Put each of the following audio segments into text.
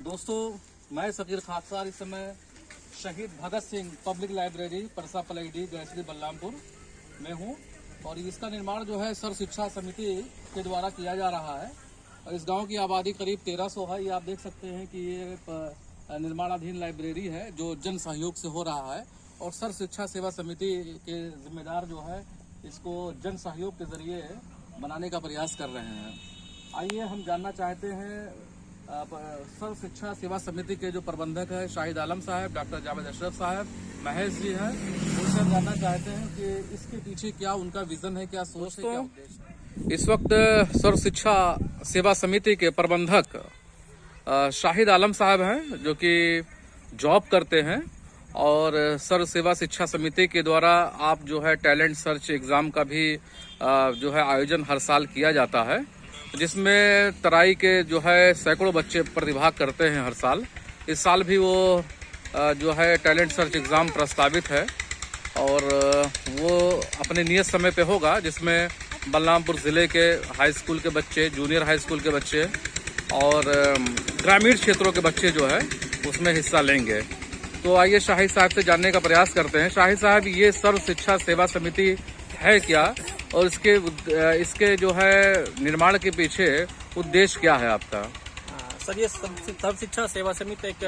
दोस्तों, मैं सकीर खाकसार इस समय शहीद भगत सिंह पब्लिक लाइब्रेरी परसा पलईडी गैसरी बलरामपुर में हूँ और इसका निर्माण जो है सर्व शिक्षा समिति के द्वारा किया जा रहा है। और इस गांव की आबादी करीब 1300 है। ये आप देख सकते हैं कि ये निर्माणाधीन लाइब्रेरी है जो जन सहयोग से हो रहा है और सर्व शिक्षा सेवा समिति के जिम्मेदार जो है इसको जन सहयोग के जरिए बनाने का प्रयास कर रहे हैं। आइए हम जानना चाहते हैं सर्व शिक्षा सेवा समिति के जो प्रबंधक है शाहिद आलम साहब, डॉक्टर जावेद अशरफ साहब, महेश जी हैं, उनसे हम जानना चाहते हैं कि इसके पीछे क्या उनका विजन है, क्या सोच है, क्या उद्देश्य है। इस वक्त सर्व शिक्षा सेवा समिति के प्रबंधक शाहिद आलम साहब हैं जो कि जॉब करते हैं और सर्व सेवा शिक्षा समिति के द्वारा आप जो है टैलेंट सर्च एग्जाम का भी जो है आयोजन हर साल किया जाता है, जिसमें तराई के जो है सैकड़ों बच्चे प्रतिभाग करते हैं हर साल। इस साल भी वो जो है टैलेंट सर्च एग्ज़ाम प्रस्तावित है और वो अपने नियत समय पे होगा, जिसमें बलरामपुर ज़िले के हाई स्कूल के बच्चे, जूनियर हाई स्कूल के बच्चे और ग्रामीण क्षेत्रों के बच्चे जो है उसमें हिस्सा लेंगे। तो आइए शाहिद साहब से जानने का प्रयास करते हैं। शाहिद साहब, ये सर्व शिक्षा सेवा समिति है क्या और इसके जो है निर्माण के पीछे उद्देश्य क्या है आपका? सर, ये सर्व शिक्षा सेवा समिति एक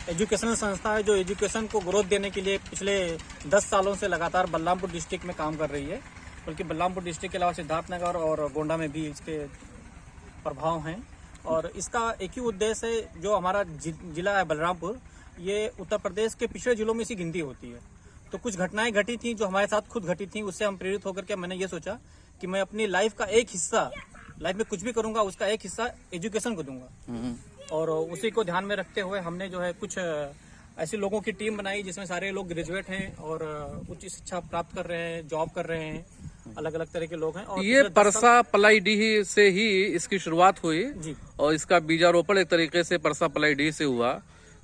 एजुकेशनल संस्था है जो एजुकेशन को ग्रोथ देने के लिए पिछले 10 सालों से लगातार बलरामपुर डिस्ट्रिक्ट में काम कर रही है। बल्कि बलरामपुर डिस्ट्रिक्ट के अलावा सिद्धार्थनगर और गोंडा में भी इसके प्रभाव हैं और इसका एक ही उद्देश्य है, जो हमारा जिला है बलरामपुर, ये उत्तर प्रदेश के पिछड़े जिलों में इसी गिनती होती है। तो कुछ घटनाएं घटी थी जो हमारे साथ खुद घटी थी, उससे हम प्रेरित होकर के मैंने ये सोचा कि मैं अपनी लाइफ का एक हिस्सा, लाइफ में कुछ भी करूंगा उसका एक हिस्सा एजुकेशन को दूंगा। और उसी को ध्यान में रखते हुए हमने जो है कुछ ऐसे लोगों की टीम बनाई जिसमें सारे लोग ग्रेजुएट हैं और उच्च शिक्षा प्राप्त कर रहे हैं, जॉब कर रहे हैं, अलग अलग तरह के लोग हैं। और ये परसा पलाईडीह से ही इसकी शुरुआत हुई जी, और इसका बीजारोपण एक तरीके से परसा पलाईडीह से हुआ।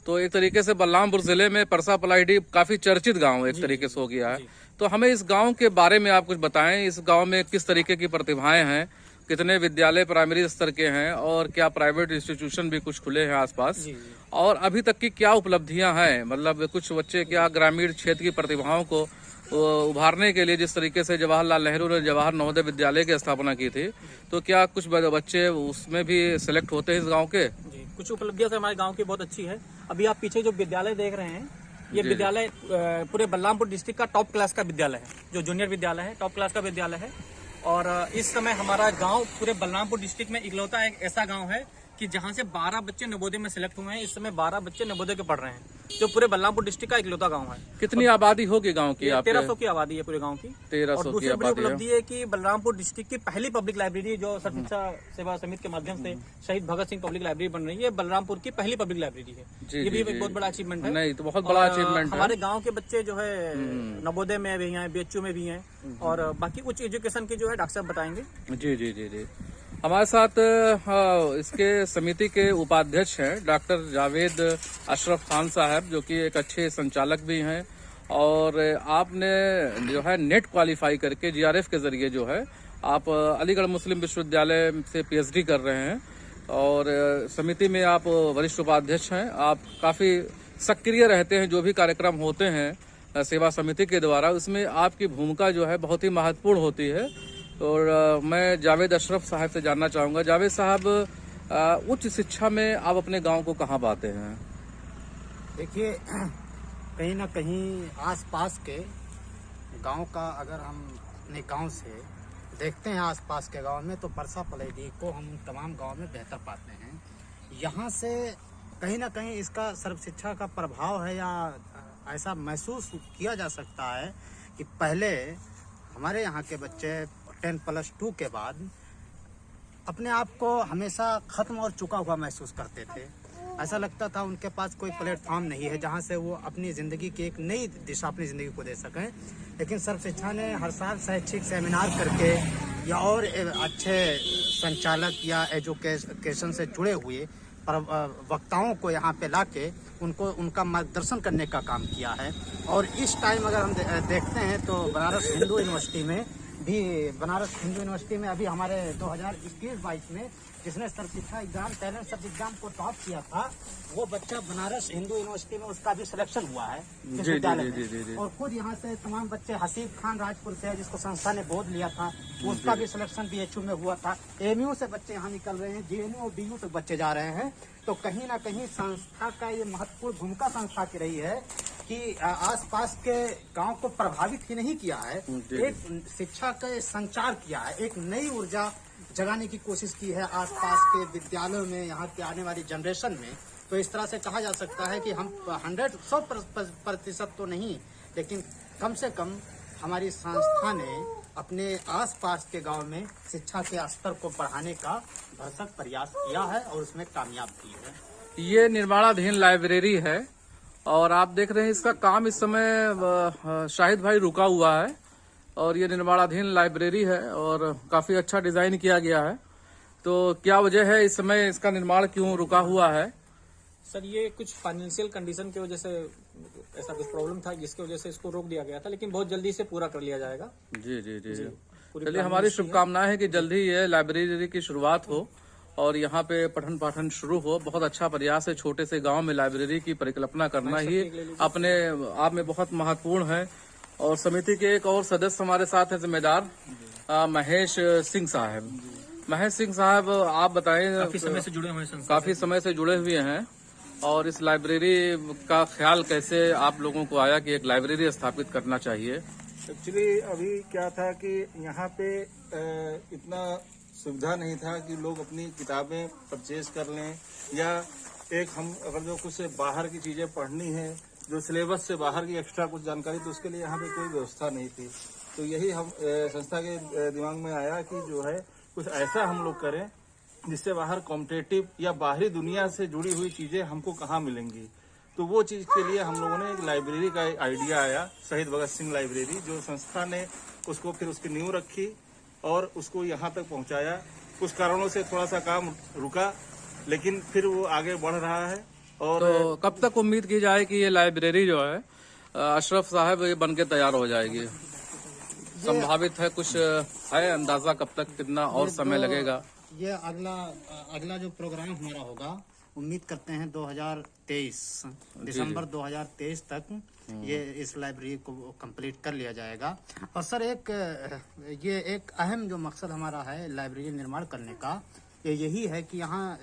तो एक तरीके से बलरामपुर जिले में परसा पलाईडीह काफी चर्चित गांव एक तरीके से हो गया है। तो हमें इस गांव के बारे में आप कुछ बताएं। इस गांव में किस तरीके की प्रतिभाएं हैं, कितने विद्यालय प्राइमरी स्तर के हैं और क्या प्राइवेट इंस्टीट्यूशन भी कुछ खुले हैं आसपास, और अभी तक की क्या उपलब्धियां हैं। मतलब कुछ बच्चे क्या ग्रामीण क्षेत्र की प्रतिभाओं को उभारने के लिए, जिस तरीके से जवाहरलाल नेहरू ने जवाहर नवोदय विद्यालय की स्थापना की थी, तो क्या कुछ बच्चे उसमें भी सिलेक्ट होते हैं इस गांव के? जी, कुछ उपलब्धियां तो हमारे गांव की बहुत अच्छी है। अभी आप पीछे जो विद्यालय देख रहे हैं, ये विद्यालय पूरे बलरामपुर डिस्ट्रिक्ट का टॉप क्लास का विद्यालय है, जो जूनियर विद्यालय है, टॉप क्लास का विद्यालय है। और इस समय हमारा गांव पूरे बलरामपुर डिस्ट्रिक्ट में इकलौता एक ऐसा गांव है कि जहां से 12 बच्चे नवोदय में सिलेक्ट हुए हैं। इस समय 12 बच्चे नवोदय के पढ़ रहे हैं, जो पूरे बलरामपुर डिस्ट्रिक्ट का इकलौता गांव है। कितनी आबादी होगी गांव की? 1300 की आबादी है पूरे गांव की। 1300 की आबादी उपलब्धि है कि बलरामपुर डिस्ट्रिक्ट की पहली पब्लिक लाइब्रेरी जो सर्व शिक्षा सेवा समिति के माध्यम से शहीद भगत सिंह पब्लिक लाइब्रेरी बन रही है, बलरामपुर की पहली पब्लिक लाइब्रेरी है। ये भी एक बहुत बड़ा अचीवमेंट है। नहीं तो बहुत बड़ा अचीवमेंट है। हमारे गाँव के बच्चे जो है नवोदय में भी हैं, बीएचयू में भी हैं और बाकी उच्च एजुकेशन की जो है डॉक्टर साहब बताएंगे। जी जी जी जी हमारे साथ इसके समिति के उपाध्यक्ष हैं डॉक्टर जावेद अशरफ खान साहब, जो कि एक अच्छे संचालक भी हैं और आपने जो है नेट क्वालिफाई करके जीआरएफ के जरिए जो है आप अलीगढ़ मुस्लिम विश्वविद्यालय से पीएचडी कर रहे हैं और समिति में आप वरिष्ठ उपाध्यक्ष हैं। आप काफ़ी सक्रिय रहते हैं, जो भी कार्यक्रम होते हैं सेवा समिति के द्वारा उसमें आपकी भूमिका जो है बहुत ही महत्वपूर्ण होती है। और मैं जावेद अशरफ साहब से जानना चाहूँगा, जावेद साहब, उच्च शिक्षा में आप अपने गांव को कहाँ पाते हैं? देखिए, कहीं ना कहीं आसपास के गांव का अगर हम अपने गांव से देखते हैं आसपास के गांव में, तो परसा पलईडीह को हम तमाम गांव में बेहतर पाते हैं। यहाँ से कहीं ना कहीं इसका सर्व शिक्षा का प्रभाव है, या ऐसा महसूस किया जा सकता है कि पहले हमारे यहाँ के बच्चे 10+2 के बाद अपने आप को हमेशा ख़त्म और चुका हुआ महसूस करते थे। ऐसा लगता था उनके पास कोई प्लेटफॉर्म नहीं है जहाँ से वो अपनी ज़िंदगी की एक नई दिशा अपनी ज़िंदगी को दे सकें। लेकिन सर्व शिक्षा ने हर साल शैक्षिक सेमिनार करके या और अच्छे संचालक या एजुकेशन से जुड़े हुए वक्ताओं को यहाँ पे लाके उनको उनका मार्गदर्शन करने का काम किया है। और इस टाइम अगर हम देखते हैं तो बनारस हिंदू यूनिवर्सिटी में भी बनारस हिंदू यूनिवर्सिटी में अभी हमारे 2021-22 में जिसने सर्व शिक्षा एग्जाम टैलेंट सर्च एग्जाम को टॉप किया था, वो बच्चा बनारस हिंदू यूनिवर्सिटी में उसका भी सिलेक्शन हुआ है इस विद्यालय में। और खुद यहाँ से तमाम बच्चे, हसीब खान राजपुर से जिसको संस्था ने गोद लिया था, उसका भी सिलेक्शन BHU में हुआ था। AMU से बच्चे यहाँ निकल रहे हैं, JNU और DU तक बच्चे जा रहे हैं। तो कहीं ना कहीं संस्था का ये महत्वपूर्ण भूमिका संस्था की रही है कि आसपास के गांव को प्रभावित ही नहीं किया है, एक शिक्षा का संचार किया है, एक नई ऊर्जा जगाने की कोशिश की है आसपास के विद्यालयों में, यहाँ के आने वाली जनरेशन में। तो इस तरह से कहा जा सकता है कि हम 100% तो नहीं, लेकिन कम से कम हमारी संस्था ने अपने आसपास के गांव में शिक्षा के स्तर को बढ़ाने का भरसक प्रयास किया है और उसमें कामयाब भी है। ये निर्माणाधीन लाइब्रेरी है और आप देख रहे हैं इसका काम इस समय शाहिद भाई रुका हुआ है और ये निर्माणाधीन लाइब्रेरी है और काफी अच्छा डिजाइन किया गया है। तो क्या वजह है इस समय इसका निर्माण क्यों रुका हुआ है? सर, ये कुछ फाइनेंशियल कंडीशन की वजह से ऐसा कुछ प्रॉब्लम था जिसकी वजह से इसको रोक दिया गया था, लेकिन बहुत जल्दी से पूरा कर लिया जाएगा। जी जी जी, चलिए, हमारी शुभकामनाएं है कि जल्दी ये लाइब्रेरी की शुरुआत हो और यहाँ पे पठन पाठन शुरू हो। बहुत अच्छा प्रयास है, छोटे से गांव में लाइब्रेरी की परिकल्पना करना ही अपने आप में बहुत महत्वपूर्ण है। और समिति के एक और सदस्य हमारे साथ हैं, जिम्मेदार महेश सिंह साहब। महेश सिंह साहब, आप बताएं, काफी समय से जुड़े हुए हैं, काफी समय से जुड़े हुए हैं और इस लाइब्रेरी का ख्याल कैसे आप लोगों को आया कि एक लाइब्रेरी स्थापित करना चाहिए? एक्चुअली अभी क्या था कि यहाँ पे इतना सुविधा नहीं था कि लोग अपनी किताबें परचेज कर लें, या एक हम अगर जो कुछ बाहर की चीजें पढ़नी है, जो सिलेबस से बाहर की एक्स्ट्रा कुछ जानकारी, तो उसके लिए यहाँ पे कोई व्यवस्था नहीं थी। तो यही हम संस्था के दिमाग में आया कि जो है कुछ ऐसा हम लोग करें जिससे बाहर कॉम्पिटेटिव या बाहरी दुनिया से जुड़ी हुई चीजें हमको कहाँ मिलेंगी। तो वो चीज के लिए हम लोगों ने एक लाइब्रेरी का आइडिया आया, शहीद भगत सिंह लाइब्रेरी, जो संस्था ने उसको फिर उसकी नींव रखी और उसको यहाँ तक पहुँचाया। कुछ कारणों से थोड़ा सा काम रुका, लेकिन फिर वो आगे बढ़ रहा है। और तो कब तक उम्मीद की जाए कि ये लाइब्रेरी जो है अशरफ साहब ये बन के तैयार हो जाएगी? संभावित है, कुछ है अंदाजा कब तक, कितना और समय लगेगा? ये अगला जो प्रोग्राम हमारा होगा, उम्मीद करते हैं 2023 दिसंबर 2023 तक ये इस लाइब्रेरी को कंप्लीट कर लिया जाएगा। और सर, ये एक अहम जो मकसद हमारा है लाइब्रेरी निर्माण करने का, ये यही है कि यहाँ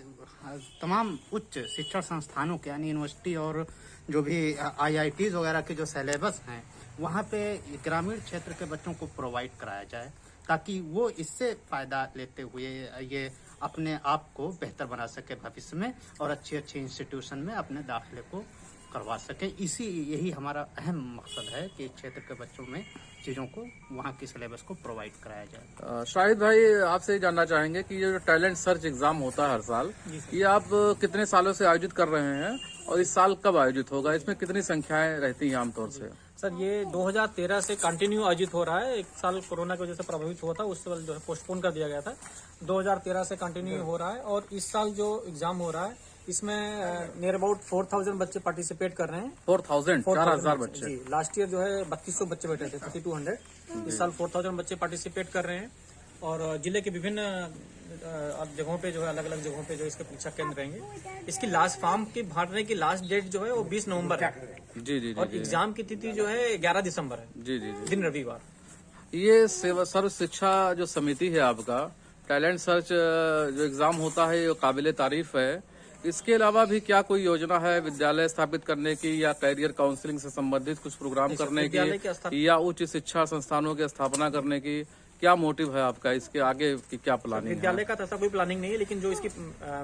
तमाम उच्च शिक्षण संस्थानों के, यानी यूनिवर्सिटी और जो भी IITs वगैरह के जो सिलेबस हैं, वहाँ पे ग्रामीण क्षेत्र के बच्चों को प्रोवाइड कराया जाए, ताकि वो इससे फायदा लेते हुए ये अपने आप को बेहतर बना सके भविष्य में और अच्छे इंस्टीट्यूशन में अपने दाखिले को करवा सके। यही हमारा अहम मकसद है कि क्षेत्र के बच्चों में चीजों को, वहाँ की सिलेबस को प्रोवाइड कराया जाए। शाहिद भाई, आपसे ये जानना चाहेंगे कि ये जो टैलेंट सर्च एग्जाम होता है हर साल, ये आप कितने सालों से आयोजित कर रहे हैं और इस साल कब आयोजित होगा? इसमें कितनी संख्याएं रहती हैं आमतौर से? सर, ये 2013 से कंटिन्यू आयोजित हो रहा है। एक साल कोरोना की वजह से प्रभावित हुआ था, उस साल जो है पोस्टपोन कर दिया गया था। 2013 से कंटिन्यू हो रहा है और इस साल जो एग्जाम हो रहा है, इसमें नियर अबाउट 4000 बच्चे पार्टिसिपेट कर रहे हैं। 4,000 बच्चे? जी, लास्ट ईयर जो है 3200 बच्चे बैठे थे, 3200। इस साल 4000 बच्चे पार्टिसिपेट कर रहे हैं और जिले के विभिन्न जगहों पे जो है, अलग अलग जगहों पे जो इसके परीक्षा केंद्र रहेंगे। इसकी लास्ट फॉर्म की भरने की लास्ट डेट जो है वो 20 नवंबर है। जी जी, और एग्जाम की तिथि जो है 11 दिसंबर है। जी जी, दिन रविवार। ये सर्व शिक्षा जो समिति है आपका, टैलेंट सर्च जो एग्जाम होता है, ये काबिले तारीफ है। इसके अलावा भी क्या कोई योजना है विद्यालय स्थापित करने की, या कैरियर काउंसलिंग से संबंधित कुछ प्रोग्राम करने की, या उच्च शिक्षा संस्थानों की स्थापना करने की? क्या मोटिव है आपका, इसके आगे की क्या प्लानिंग है? विद्यालय का ऐसा कोई प्लानिंग नहीं है, लेकिन जो इसकी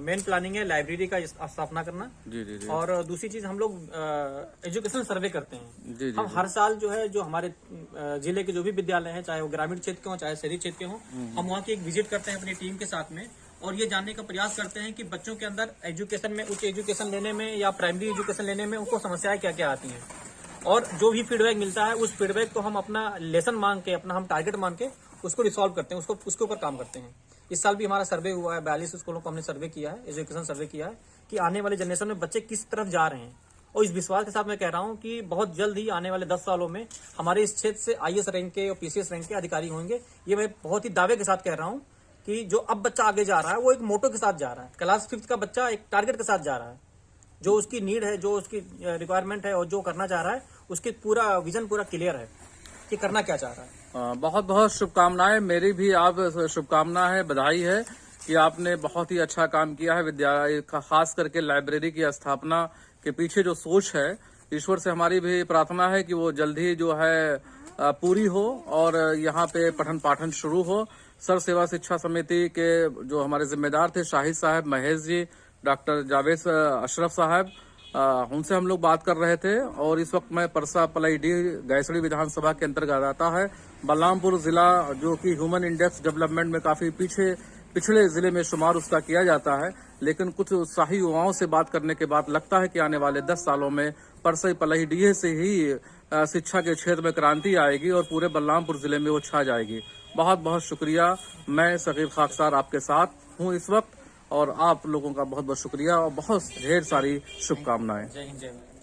मेन प्लानिंग है लाइब्रेरी का स्थापना करना। जी जी जी। और दूसरी चीज, हम लोग एजुकेशन सर्वे करते हैं। जी जी, हम हर साल जो है, जो हमारे जिले के जो भी विद्यालय हैं, चाहे वो ग्रामीण क्षेत्र के हों चाहे शहरी क्षेत्र के हों, हम वहाँ की एक विजिट करते हैं अपनी टीम के साथ में और ये जानने का प्रयास करते हैं कि बच्चों के अंदर एजुकेशन में, उच्च एजुकेशन लेने में या प्राइमरी एजुकेशन लेने में उनको समस्याएं क्या क्या आती हैं। और जो भी फीडबैक मिलता है, उस फीडबैक को हम अपना लेसन मान के, अपना हम टारगेट मान के उसको रिसॉल्व करते हैं, उसके ऊपर काम करते हैं। इस साल भी हमारा सर्वे हुआ है, 42 स्कूलों को हमने सर्वे किया है, एजुकेशन सर्वे किया है कि आने वाले जनरेशन में बच्चे किस तरफ जा रहे हैं और इस विश्वास के साथ मैं कह रहा हूं कि बहुत जल्द ही आने वाले 10 सालों में हमारे इस क्षेत्र से IAS रैंक के और PCS रैंक के अधिकारी होंगे। ये मैं बहुत ही दावे के साथ कह रहा हूं कि जो अब बच्चा आगे जा रहा है वो एक मोटो के साथ जा रहा है। क्लास 5th का बच्चा एक टारगेट के साथ जा रहा है, जो उसकी नीड है, जो उसकी रिक्वायरमेंट है और जो करना चाह रहा है, उसकी पूरा विजन पूरा क्लियर है कि करना क्या चाह रहा है। बहुत बहुत शुभकामनाएं। मेरी भी आप शुभकामना है, बधाई है कि आपने बहुत ही अच्छा काम किया है। विद्यालय खास करके लाइब्रेरी की स्थापना के पीछे जो सोच है, ईश्वर से हमारी भी प्रार्थना है कि वो जल्द ही जो है पूरी हो और यहाँ पे पठन पाठन शुरू हो। सर सेवा शिक्षा समिति के जो हमारे जिम्मेदार थे, शाहिद साहब, महेश जी, डॉक्टर जावेद अशरफ साहब, उनसे हम लोग बात कर रहे थे। और इस वक्त मैं परसा पलाईडी गैसड़ी विधानसभा के अंतर्गत आता है। बलरामपुर जिला जो कि ह्यूमन इंडेक्स डेवलपमेंट में काफी पिछड़े जिले में शुमार उसका किया जाता है, लेकिन कुछ उत्साही युवाओं से बात करने के बाद लगता है कि आने वाले 10 सालों में परसा पलाईडी से ही शिक्षा के क्षेत्र में क्रांति आएगी और पूरे बलरामपुर जिले में वो छा जाएगी। बहुत बहुत शुक्रिया। मैं सकीर खाकसार आपके साथ हूँ इस वक्त, और आप लोगों का बहुत बहुत शुक्रिया और बहुत ढेर सारी शुभकामनाएं। जय हिंद, जय भारत।